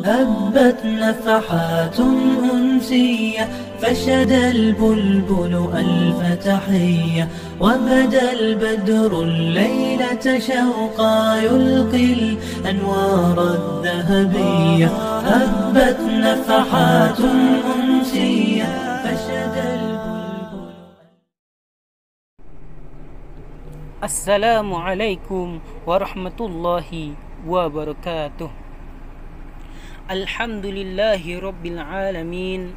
هبت نفحات أنسية فشد البلبل ألف تحية وبدا البدر الليلة شوقا يلقي الأنوار الذهبية هبت نفحات أنسية فشد البلبل. السلام عليكم ورحمة الله وبركاته. الحمد لله رب العالمين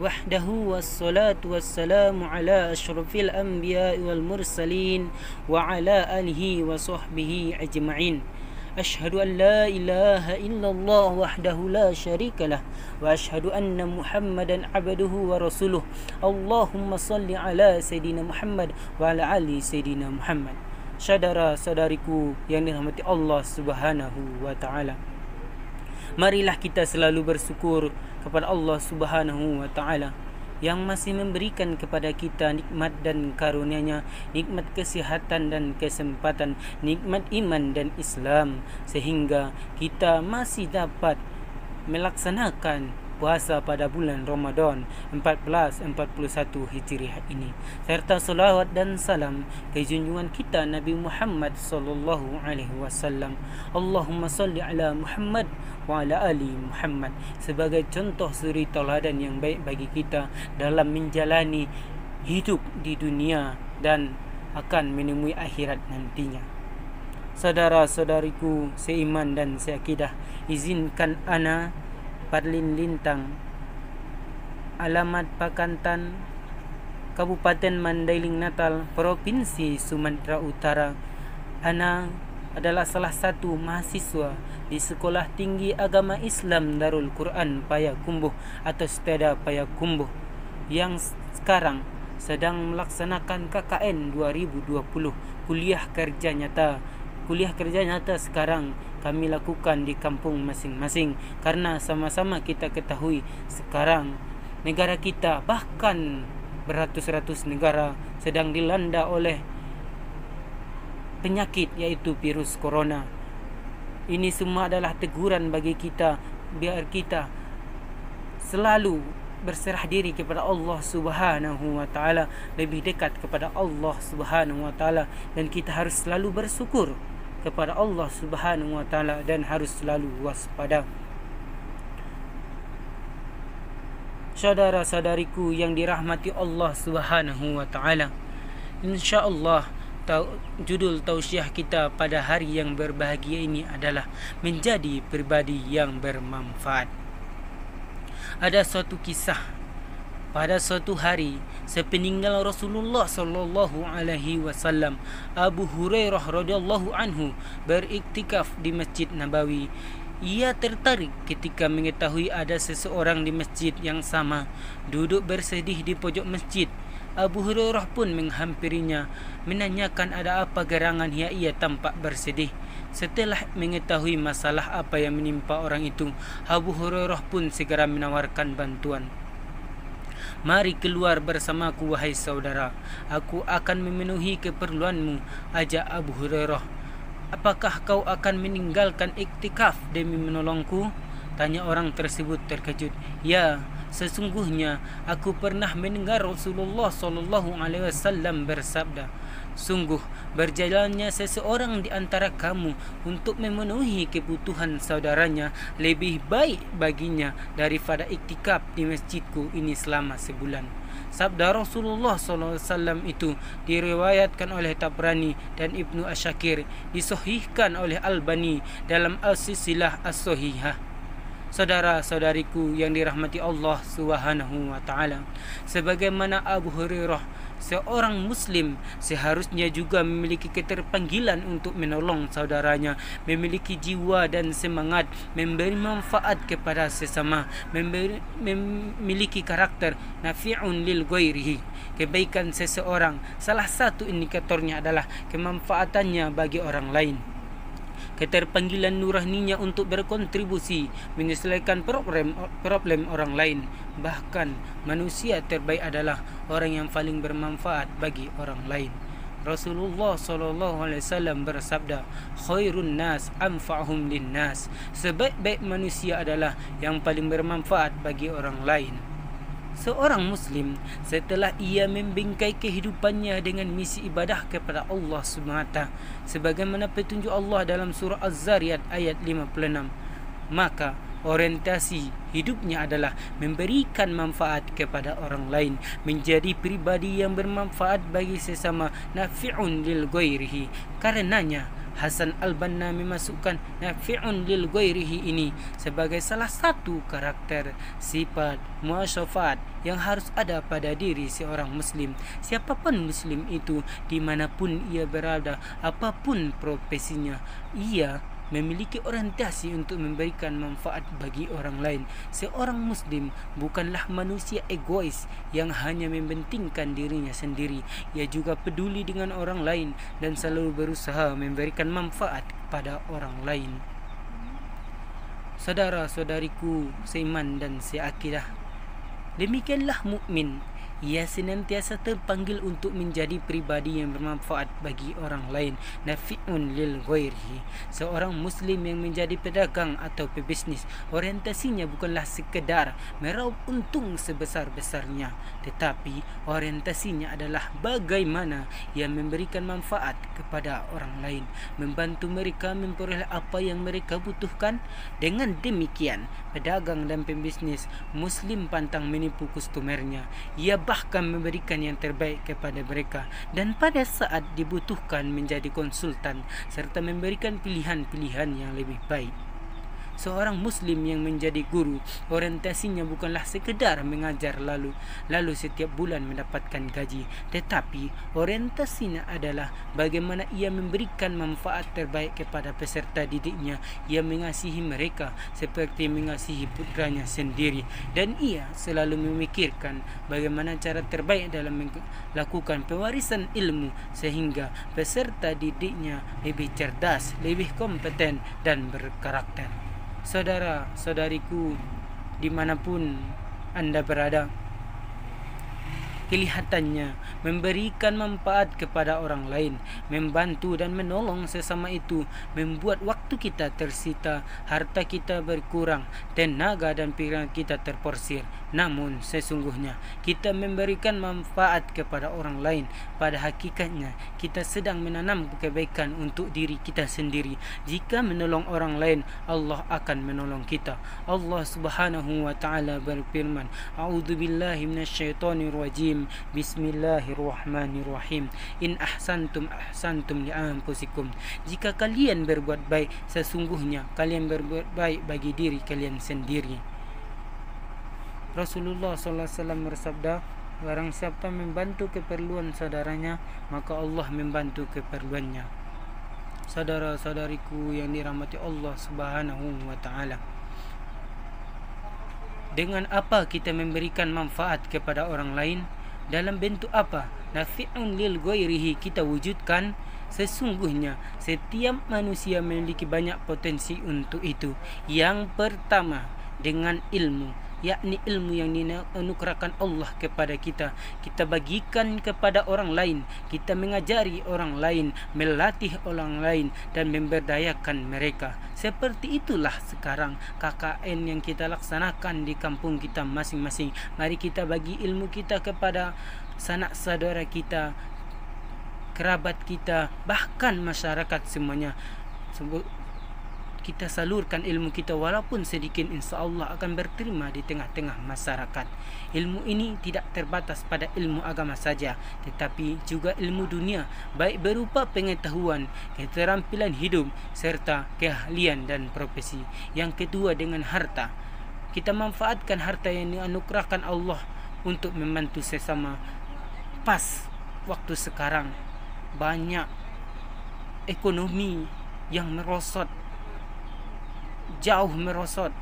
وحده والصلاة والسلام على أشرف الأنبياء والمرسلين وعلى آله وصحبه أجمعين. أشهد أن لا إله إلا الله وحده لا شريك له وأشهد أن محمدا عبده ورسوله. اللهم صل على سيدنا محمد وعلى آل سيدنا Muhammad. Saudara-saudariku yang dirahmati Allah Subhanahu wa taala. Marilah kita selalu bersyukur kepada Allah Subhanahu wa taala yang masih memberikan kepada kita nikmat dan karunia-Nya, nikmat kesehatan dan kesempatan, nikmat iman dan Islam, sehingga kita masih dapat melaksanakan puasa pada bulan Ramadan 1441 Hijriah ini, serta salawat dan salam ke junjungan kita Nabi Muhammad sallallahu alaihi wasallam. Allahumma salli ala Muhammad wa ala ali Muhammad sebagai contoh suri tauladan yang baik bagi kita dalam menjalani hidup di dunia dan akan menemui akhirat nantinya. Saudara-saudariku seiman dan seakidah, izinkan ana Parlin Lintang, alamat Pakantan, Kabupaten Mandailing Natal, Provinsi Sumatera Utara. Ana adalah salah satu mahasiswa di Sekolah Tinggi Agama Islam Darul Quran Payakumbuh atau STEDA Payakumbuh yang sekarang sedang melaksanakan KKN 2020, kuliah kerja nyata. Kuliah kerja nyata sekarang kami lakukan di kampung masing-masing, karena sama-sama kita ketahui sekarang negara kita, bahkan beratus-ratus negara, sedang dilanda oleh penyakit yaitu virus corona. Ini semua adalah teguran bagi kita, biar kita selalu berserah diri kepada Allah Subhanahu wa taala, lebih dekat kepada Allah Subhanahu wa taala, dan kita harus selalu bersyukur kepada Allah Subhanahu wa taala dan harus selalu waspada. Saudara-saudariku yang dirahmati Allah Subhanahu wa taala, insyaallah judul tausiah kita pada hari yang berbahagia ini adalah menjadi pribadi yang bermanfaat. Ada suatu kisah pada suatu hari sepeninggal Rasulullah sallallahu alaihi wasallam, Abu Hurairah radhiyallahu anhu beriktikaf di Masjid Nabawi. Ia tertarik ketika mengetahui ada seseorang di masjid yang sama duduk bersedih di pojok masjid. Abu Hurairah pun menghampirinya, menanyakan ada apa gerangan ia tampak bersedih. Setelah mengetahui masalah apa yang menimpa orang itu, Abu Hurairah pun segera menawarkan bantuan. Mari keluar bersamaku wahai saudara, aku akan memenuhi keperluanmu, ajak Abu Hurairah. Apakah kau akan meninggalkan iktikaf demi menolongku? Tanya orang tersebut terkejut. Ya, sesungguhnya aku pernah mendengar Rasulullah sallallahu alaihi wasallam bersabda, sungguh berjalannya seseorang di antara kamu untuk memenuhi kebutuhan saudaranya lebih baik baginya daripada iktikaf di masjidku ini selama sebulan. Sabda Rasulullah SAW itu diriwayatkan oleh Tabrani dan Ibnu Asyakir, disahihkan oleh Albani dalam Al-Silsilah As-Sahihah. Saudara-saudariku yang dirahmati Allah Subhanahu wa taala, sebagaimana Abu Hurairah, seorang muslim seharusnya juga memiliki keterpanggilan untuk menolong saudaranya, memiliki jiwa dan semangat memberi manfaat kepada sesama, memiliki karakter nafi'un lil ghairihi. Kebaikan seseorang salah satu indikatornya adalah kemanfaatannya bagi orang lain. Keterpanggilan nuraninya untuk berkontribusi menyelesaikan problem orang lain. Bahkan manusia terbaik adalah orang yang paling bermanfaat bagi orang lain. Rasulullah SAW bersabda, khairun nas anfa'hum linnas. Sebaik-baik manusia adalah yang paling bermanfaat bagi orang lain. Seorang Muslim setelah ia membingkai kehidupannya dengan misi ibadah kepada Allah SWT sebagaimana petunjuk Allah dalam surah Az-Zariyat ayat 56, maka orientasi hidupnya adalah memberikan manfaat kepada orang lain, menjadi pribadi yang bermanfaat bagi sesama, nafi'un lil ghairihi. Karenanya Hasan Al-Banna memasukkan nafi'un lil ghairihi ini sebagai salah satu karakter sifat muasyafat yang harus ada pada diri seorang Muslim. Siapapun Muslim itu, dimanapun ia berada, apapun profesinya, ia memiliki orientasi untuk memberikan manfaat bagi orang lain. Seorang Muslim bukanlah manusia egois yang hanya mementingkan dirinya sendiri. Ia juga peduli dengan orang lain dan selalu berusaha memberikan manfaat kepada orang lain. Saudara-saudariku seiman dan seakidah, demikianlah mukmin. Ia senantiasa terpanggil untuk menjadi pribadi yang bermanfaat bagi orang lain, nafi'un lil ghairihi. Seorang Muslim yang menjadi pedagang atau pebisnis, orientasinya bukanlah sekedar meraup untung sebesar-besarnya, tetapi orientasinya adalah bagaimana ia memberikan manfaat kepada orang lain, membantu mereka memperoleh apa yang mereka butuhkan. Dengan demikian, pedagang dan pebisnis Muslim pantang menipu customernya. Ia bahkan memberikan yang terbaik kepada mereka dan pada saat dibutuhkan menjadi konsultan serta memberikan pilihan-pilihan yang lebih baik. Seorang Muslim yang menjadi guru, orientasinya bukanlah sekedar mengajar lalu setiap bulan mendapatkan gaji, tetapi orientasinya adalah bagaimana ia memberikan manfaat terbaik kepada peserta didiknya. Ia mengasihi mereka seperti mengasihi putranya sendiri, dan ia selalu memikirkan bagaimana cara terbaik dalam melakukan pewarisan ilmu sehingga peserta didiknya lebih cerdas, lebih kompeten dan berkarakter. Saudara-saudariku dimanapun anda berada, kelihatannya memberikan manfaat kepada orang lain, membantu dan menolong sesama itu membuat waktu kita tersita, harta kita berkurang, tenaga dan pikiran kita terporsir. Namun sesungguhnya kita memberikan manfaat kepada orang lain, pada hakikatnya kita sedang menanam kebaikan untuk diri kita sendiri. Jika menolong orang lain, Allah akan menolong kita. Allah Subhanahu wa taala berfirman, A'udzubillahi minasyaitonirrajim. Bismillahirrahmanirrahim. In ahsantum ahsantum li anfusikum. Jika kalian berbuat baik, sesungguhnya kalian berbuat baik bagi diri kalian sendiri. Rasulullah SAW bersabda, barang siapa membantu keperluan saudaranya, maka Allah membantu keperluannya. Saudara-saudariku yang dirahmati Allah Subhanahu wa taala, dengan apa kita memberikan manfaat kepada orang lain? Dalam bentuk apa? Nafi'un lil ghairihi kita wujudkan. Sesungguhnya setiap manusia memiliki banyak potensi untuk itu. Yang pertama, dengan ilmu, yakni ilmu yang dianugerahkan Allah kepada kita. Kita bagikan kepada orang lain, kita mengajari orang lain, melatih orang lain dan memberdayakan mereka. Seperti itulah sekarang KKN yang kita laksanakan di kampung kita masing-masing. Mari kita bagi ilmu kita kepada sanak saudara kita, kerabat kita, bahkan masyarakat semuanya. Kita salurkan ilmu kita walaupun sedikit, insya-Allah akan berterima di tengah-tengah masyarakat. Ilmu ini tidak terbatas pada ilmu agama saja, tetapi juga ilmu dunia, baik berupa pengetahuan, keterampilan hidup serta keahlian dan profesi. Yang kedua, dengan harta. Kita manfaatkan harta yang dianugerahkan Allah untuk membantu sesama. Pas waktu sekarang banyak ekonomi yang merosot, jauh merosot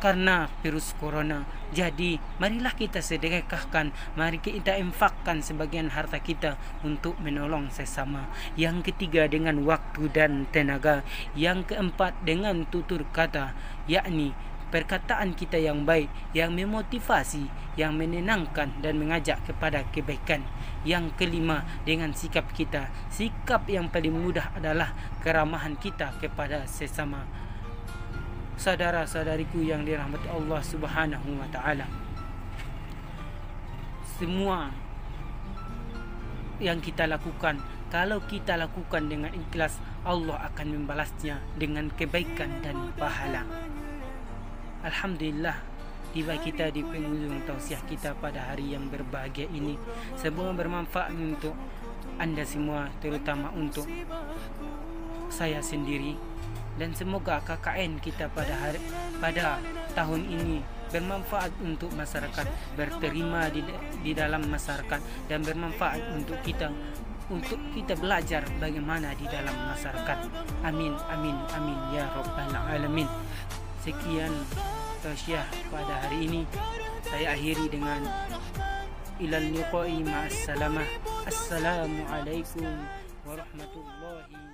karena virus corona. Jadi marilah kita sedekahkan, mari kita infakkan sebagian harta kita untuk menolong sesama. Yang ketiga, dengan waktu dan tenaga. Yang keempat, dengan tutur kata, yakni perkataan kita yang baik, yang memotivasi, yang menenangkan dan mengajak kepada kebaikan. Yang kelima, dengan sikap kita. Sikap yang paling mudah adalah keramahan kita kepada sesama saudara-saudariku yang dirahmati Allah Subhanahu wa taala. Semua yang kita lakukan, kalau kita lakukan dengan ikhlas, Allah akan membalasnya dengan kebaikan dan pahala. Alhamdulillah, tiba kita di penghujung tausiah kita pada hari yang berbahagia ini. Semoga bermanfaat untuk anda semua, terutama untuk saya sendiri, dan semoga KKN kita pada tahun ini bermanfaat untuk masyarakat, berterima di dalam masyarakat, dan bermanfaat untuk kita belajar bagaimana di dalam masyarakat. Amin amin amin ya rabbal alamin. Sekian tausiah pada hari ini, saya akhiri dengan ilal liqa'i ma'as salamah. Assalamualaikum warahmatullahi